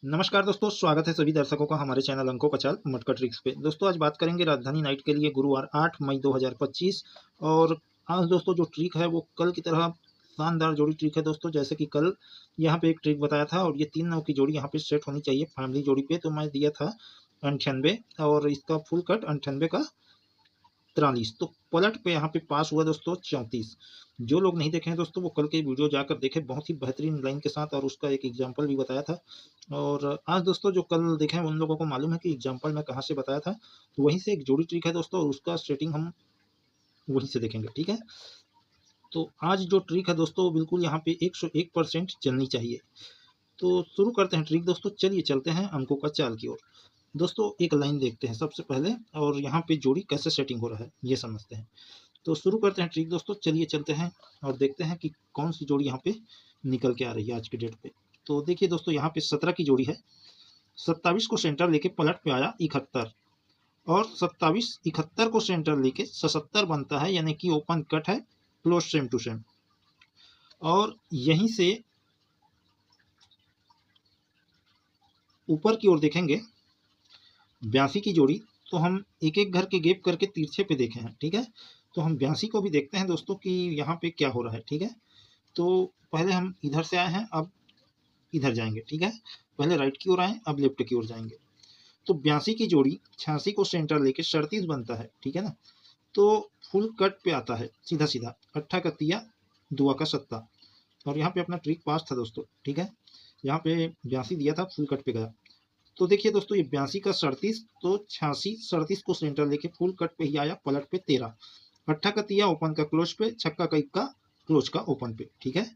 नमस्कार दोस्तों, स्वागत है सभी दर्शकों का हमारे चैनल अंकों का चाल मटका ट्रिक्स पे। दोस्तों आज बात करेंगे राजधानी नाइट के लिए गुरुवार 8 मई 2025। और आज दोस्तों जो ट्रिक है वो कल की तरह शानदार जोड़ी ट्रिक है दोस्तों। जैसे कि कल यहाँ पे एक ट्रिक बताया था और ये 3 9 की जोड़ी यहाँ पे सेट होनी चाहिए फैमिली जोड़ी पे, तो मैं दिया था 98 और इसका फुल कट 98 का 43। तो पलट पे यहाँ पे पास हुआ दोस्तों 34। जो लोग नहीं देखे हैं दोस्तों वो कल के वीडियो जाकर देखें, बहुत ही बेहतरीन लाइन के साथ, और उसका एक एग्जाम्पल भी बताया था। और आज दोस्तों जो कल देखे हैं उन लोगों को मालूम है कि एग्जाम्पल मैं कहाँ से बताया था, तो वहीं से एक जोड़ी ट्रिक है दोस्तों और उसका सेटिंग हम वहीं से देखेंगे। ठीक है, तो आज जो ट्रिक है दोस्तों बिल्कुल यहाँ पे 101% चलनी चाहिए। तो शुरू करते हैं ट्रिक दोस्तों। चलिए चलते हैं अंकों का चाल की ओर। दोस्तों एक लाइन देखते हैं सबसे पहले, और यहाँ पे जोड़ी कैसे सेटिंग हो रहा है ये समझते हैं। तो शुरू करते हैं ट्रिक दोस्तों। चलिए चलते हैं और देखते हैं कि कौन सी जोड़ी यहाँ पे निकल के आ रही है आज के डेट पे। तो देखिए दोस्तों यहाँ पे 17 की जोड़ी है। 27 को सेंटर लेके पलट पे आया 71, और 27 71 को सेंटर लेके 77 बनता है, यानी कि ओपन कट है, क्लोज सेम टू सेम। और यहीं से ऊपर की ओर देखेंगे 82 की जोड़ी, तो हम एक एक घर के गैप करके तिरछे पे देखे हैं। ठीक है, तो हम 82 को भी देखते हैं दोस्तों कि यहाँ पे क्या हो रहा है। ठीक है, तो पहले हम इधर से आए हैं, अब इधर जाएंगे। ठीक है, पहले राइट की ओर आए, अब लेफ्ट की ओर जाएंगे। तो 82 की जोड़ी 86 को सेंटर लेके 37 बनता है। ठीक है ना, तो फुल कट पे आता है सीधा सीधा, अट्ठा का तिया दुआ का सत्ता। और यहाँ पे अपना ट्रिक पास था दोस्तों। ठीक है, यहाँ पे 82 दिया था, फुल कट पे गया। तो देखिए दोस्तों ये 82 का 37, तो 86 37 को सेंटर लेके फुल कट पे ही आया, पलट पे 13, अट्ठा का तिया ओपन का क्लोज पे, छक्का का इक्का क्लोज का ओपन पे। ठीक है,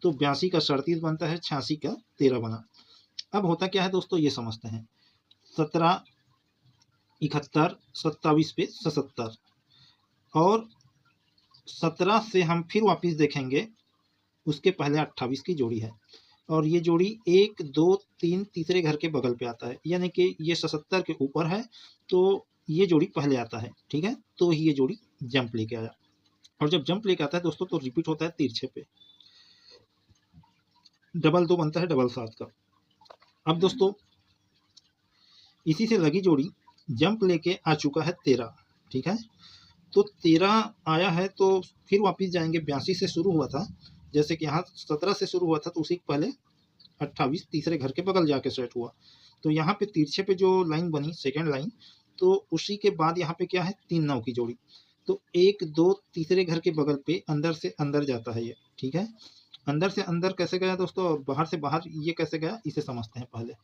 तो 82 का 37 बनता है, 86 का 13 बना। अब होता क्या है दोस्तों ये समझते हैं। 17 71 27 पे 77, और 17 से हम फिर वापिस देखेंगे, उसके पहले 28 की जोड़ी है, और ये जोड़ी 1 2 3 तीसरे घर के बगल पे आता है, यानी कि ये 77 के ऊपर है, तो ये जोड़ी पहले आता है। ठीक है, तो ये जोड़ी जंप लेके आया, और जब जंप लेके आता है दोस्तों तो रिपीट होता है तिरछे पे, डबल 2 बनता है डबल 7 का। अब दोस्तों इसी से लगी जोड़ी जंप लेके आ चुका है 13। ठीक है, तो 13 आया है, तो फिर वापिस जाएंगे। 82 से शुरू हुआ था, जैसे कि यहाँ 17 से शुरू हुआ था, तो उसी के पहले 28 तीसरे घर के बगल जाके सेट हुआ। तो यहाँ पे तिरछे पे जो लाइन बनी सेकेंड लाइन, तो उसी के बाद यहाँ पे क्या है 3 9 की जोड़ी, तो 1 2 तीसरे घर के बगल पे अंदर से अंदर जाता है ये। ठीक है, अंदर से अंदर कैसे गया दोस्तों, और बाहर से बाहर ये कैसे गया इसे समझते हैं पहले।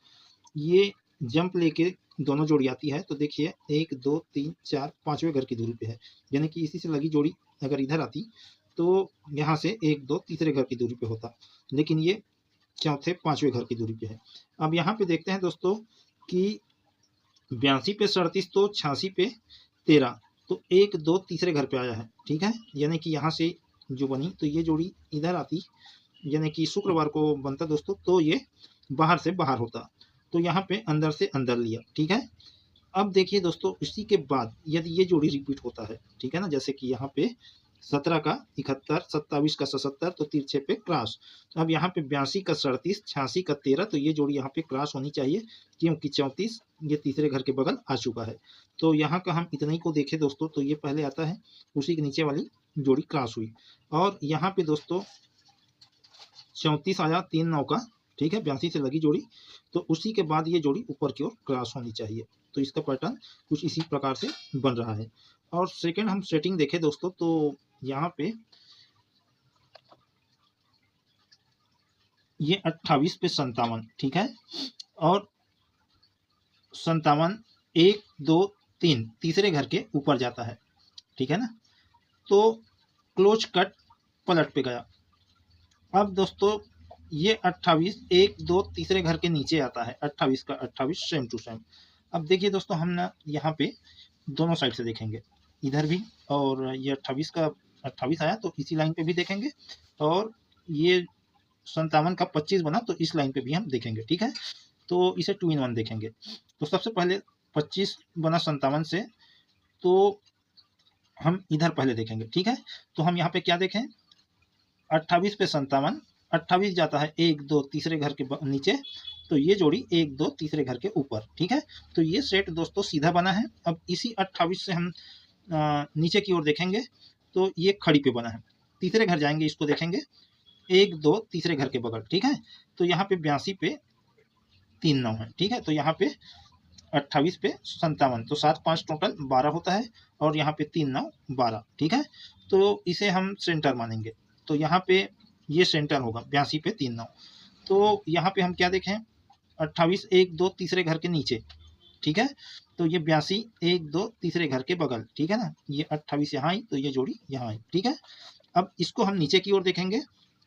ये जंप लेके दोनों जोड़ी आती है, तो देखिए 1 2 3 4 पांचवें घर की दूरी पे है, यानी कि इसी से लगी जोड़ी अगर इधर आती तो यहाँ से 1 2 तीसरे घर की दूरी पे होता, लेकिन ये चौथे पांचवें घर की दूरी पे है। अब यहाँ पे देखते हैं दोस्तों कि 82 पे 37, तो 86 पे 13, तो 1 2 तीसरे घर पे आया है। ठीक है, यानी कि यहाँ से जो बनी, तो ये जोड़ी इधर आती, यानी कि शुक्रवार को बनता दोस्तों, तो ये बाहर से बाहर होता, तो यहाँ पे अंदर से अंदर लिया। ठीक है, अब देखिए दोस्तों इसी के बाद यदि ये जोड़ी रिपीट होता है, ठीक है ना, जैसे कि यहाँ पे 17 का 71 27 का 77, तो तिरछे पे क्रॉस। अब यहाँ पे 82 का 37 86 का 13, तो ये जोड़ी यहाँ पे क्रॉस होनी चाहिए, क्योंकि 34 ये तीसरे घर के बगल आ चुका है। तो यहाँ का हम इतना ही को देखें दोस्तों, तो ये पहले आता है, उसी के नीचे वाली जोड़ी क्रॉस हुई, और यहाँ पे दोस्तों 34 आया 3 9 का। ठीक है, 82 से लगी जोड़ी, तो उसी के बाद ये जोड़ी ऊपर की ओर क्रॉस होनी चाहिए। तो इसका पैटर्न कुछ इसी प्रकार से बन रहा है। और सेकंड हम सेटिंग देखें दोस्तों, तो यहाँ पे ये 28 पे 57। ठीक है, और 57 1 2 3 तीसरे घर के ऊपर जाता है। ठीक है ना, तो क्लोज कट पलट पे गया। अब दोस्तों ये 28 1 2 तीसरे घर के नीचे आता है, 28 का 28 सेम टू सेम। अब देखिए दोस्तों हम ना यहाँ पे दोनों साइड से देखेंगे, इधर भी, और ये 28 का 28 आया तो इसी लाइन पे भी देखेंगे, और ये 57 का 25 बना तो इस लाइन पे भी हम देखेंगे। ठीक है, तो इसे 2 in 1 देखेंगे। तो सबसे पहले 25 बना 57 से, तो हम इधर पहले देखेंगे। ठीक है, तो हम यहाँ पे क्या देखें, 28 पे 57, 28 जाता है 1 2 तीसरे घर के नीचे, तो ये जोड़ी 1 2 तीसरे घर के ऊपर, ठीक है। तो ये सेट दोस्तों सीधा बना है। अब इसी 28 से हम नीचे की ओर देखेंगे तो ये खड़ी पे बना है। तीसरे घर जाएंगे, इसको देखेंगे 1 2 तीसरे घर के बगल, ठीक है। तो यहाँ पे 82 पे 3 9 है, ठीक है। तो यहाँ पे 28 पे 57, तो 7 5 टोटल 12 होता है, और यहाँ पे 3 9 12, ठीक है। तो इसे हम सेंटर मानेंगे, तो यहाँ पे ये सेंटर होगा 82 पे 3 9। तो यहाँ पे हम क्या देखें, 28 1 2 तीसरे घर के नीचे, ठीक है। तो ये 82 1 2 तीसरे घर के बगल, ठीक है ना। ये 28 यहाँ आई तो ये जोड़ी यहाँ आई, ठीक है। अब इसको हम नीचे की ओर देखेंगे,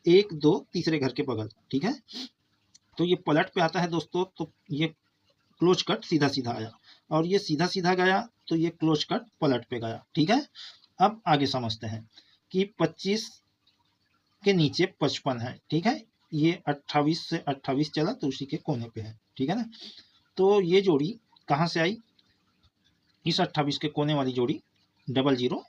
1 2 तीसरे घर के बगल, ठीक है। तो ये पलट पे आता है दोस्तों, तो ये क्लोज कट सीधा सीधा आया, और ये सीधा सीधा गया तो ये क्लोज कट पलट पे गया, ठीक है। अब आगे समझते हैं कि 25 के नीचे 55 है, ठीक है। ये 28 से 28 चला तो उसी के कोने पे है, ठीक है ना। तो ये जोड़ी कहाँ से आई, इस 28 के कोने वाली जोड़ी 00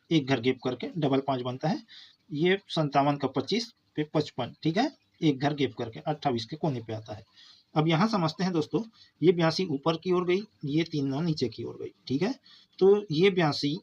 एक घर गेप करके 55 बनता है। ये 57 का 25 पे 55, ठीक है, एक घर गेप करके 28 के कोने पे आता है। अब यहाँ समझते हैं दोस्तों, ये 82 ऊपर की ओर गई, ये 3 9 नीचे की ओर गई, ठीक है। तो ये 82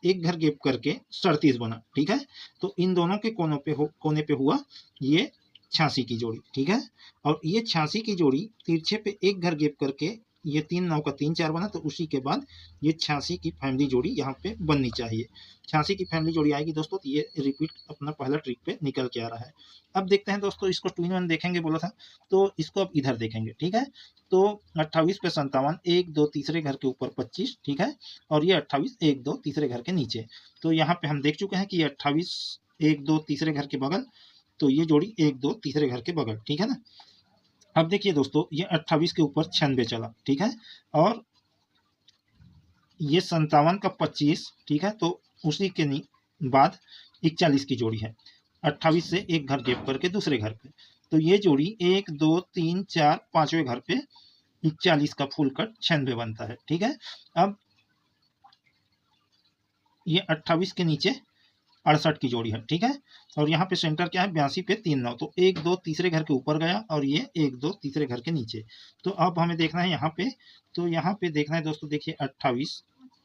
एक घर गेप करके 37 बना, ठीक है। तो इन दोनों के कोने पे हुआ ये 86 की जोड़ी, ठीक है। और ये 86 की जोड़ी तिरछे पे एक घर गेप करके ये 3 9 का 3 4 बना, तो उसी के बाद ये 86 की फैमिली जोड़ी यहाँ पे बननी चाहिए। 86 की फैमिली जोड़ी आएगी दोस्तों, तो ये रिपीट अपना पहला ट्रिक पे निकल के आ रहा है। अब देखते हैं दोस्तों, इसको ट्विन वन देखेंगे बोला था, तो इसको अब इधर देखेंगे, ठीक है। तो 28 पे 57 1 2 तीसरे घर के ऊपर 25, ठीक है। और ये 28 1 2 तीसरे घर के नीचे। तो यहाँ पे हम देख चुके हैं कि ये 28 1 2 तीसरे घर के बगल, तो ये जोड़ी 1 2 तीसरे घर के बगल, ठीक है ना। अब देखिए दोस्तों, ये 28 के ऊपर 96 चला, ठीक है। और ये 57 का 25, ठीक है। तो उसी के बाद 41 की जोड़ी है, 28 से एक घर गेप करके दूसरे घर पे। तो ये जोड़ी 1 2 3 4 5वें घर पे 41 का फुल कट 96 बनता है, ठीक है। अब ये 28 के नीचे 68 की जोड़ी है, ठीक है। और यहाँ पे सेंटर क्या है, 82 पे 3 9, तो 1 2 तीसरे घर के ऊपर गया, और ये 1 2 तीसरे घर के नीचे। तो अब हमें देखना है यहाँ पे, तो यहाँ पे देखना है दोस्तों, देखिए 28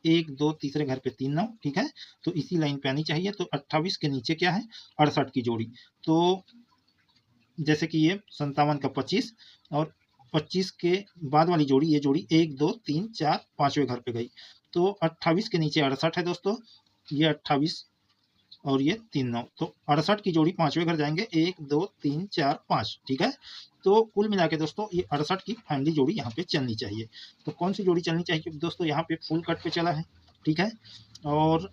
1 2 तीसरे घर पे 3 9, ठीक है। तो इसी लाइन पे आनी चाहिए। तो 28 के नीचे क्या है, 68 की जोड़ी। तो जैसे कि ये 57 का 25, और 25 के बाद वाली जोड़ी, ये जोड़ी 1 2 3 4 5वें घर पे गई। तो 28 के नीचे 68 है दोस्तों, ये 28 और ये 3 9, तो 68 की जोड़ी 5वें घर जाएंगे, 1 2 3 4 5, ठीक है। तो कुल मिला के दोस्तों ये 68 की फैमिली जोड़ी यहाँ पे चलनी चाहिए। तो कौन सी जोड़ी चलनी चाहिए दोस्तों, यहाँ पे फुल कट पे चला है, ठीक है। और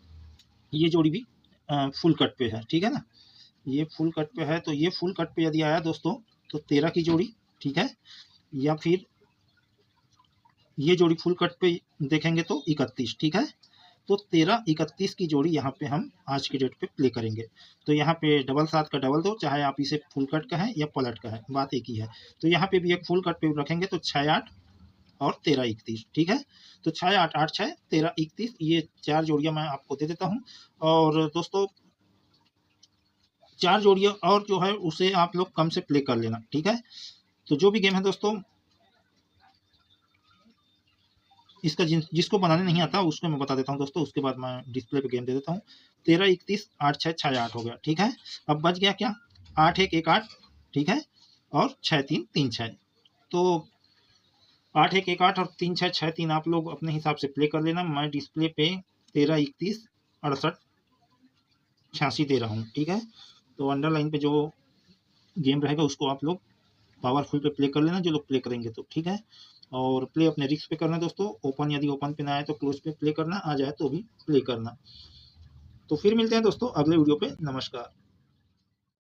ये जोड़ी भी फुल कट पे है, ठीक है ना। ये फुल कट पे है, तो ये फुल कट पे यदि आया दोस्तों तो 13 की जोड़ी, ठीक है। या फिर ये जोड़ी फुल कट पे देखेंगे तो 31, ठीक है। तो 13 31 की जोड़ी यहाँ पे हम आज की डेट पे प्ले करेंगे। तो यहाँ पे डबल 7 का डबल 2, चाहे आप इसे फुल कट का है या पलट का है, बात एक ही है। तो यहाँ पे भी एक फुल कट पे रखेंगे, तो 6 8 और 13 31, ठीक है। तो 6 8 8 6 13 31, ये 4 जोड़ियाँ मैं आपको दे देता हूँ। और दोस्तों 4 जोड़ियाँ और जो है उसे आप लोग कम से प्ले कर लेना, ठीक है। तो जो भी गेम है दोस्तों, इसका जिसको बनाने नहीं आता उसको मैं बता देता हूँ दोस्तों, उसके बाद मैं डिस्प्ले पे गेम दे देता हूँ। 13 31 8 6 6 8 हो गया, ठीक है। अब बच गया क्या, 8 1 1 8, ठीक है, और 6 3 3 6। तो 8 1 1 8 और 3 6 6 3 आप लोग अपने हिसाब से प्ले कर लेना। मैं डिस्प्ले पे 13 31 68 86 दे रहा हूँ, ठीक है। तो अंडरलाइन पे जो गेम रहेगा उसको आप लोग पावरफुल पे प्ले कर लेना, जो लोग प्ले करेंगे तो, ठीक है। और प्ले अपने रिस्क पे करना दोस्तों, ओपन यदि ओपन पे ना आए तो क्लोज पे प्ले करना, आ जाए तो भी प्ले करना। तो फिर मिलते हैं दोस्तों अगले वीडियो पे, नमस्कार।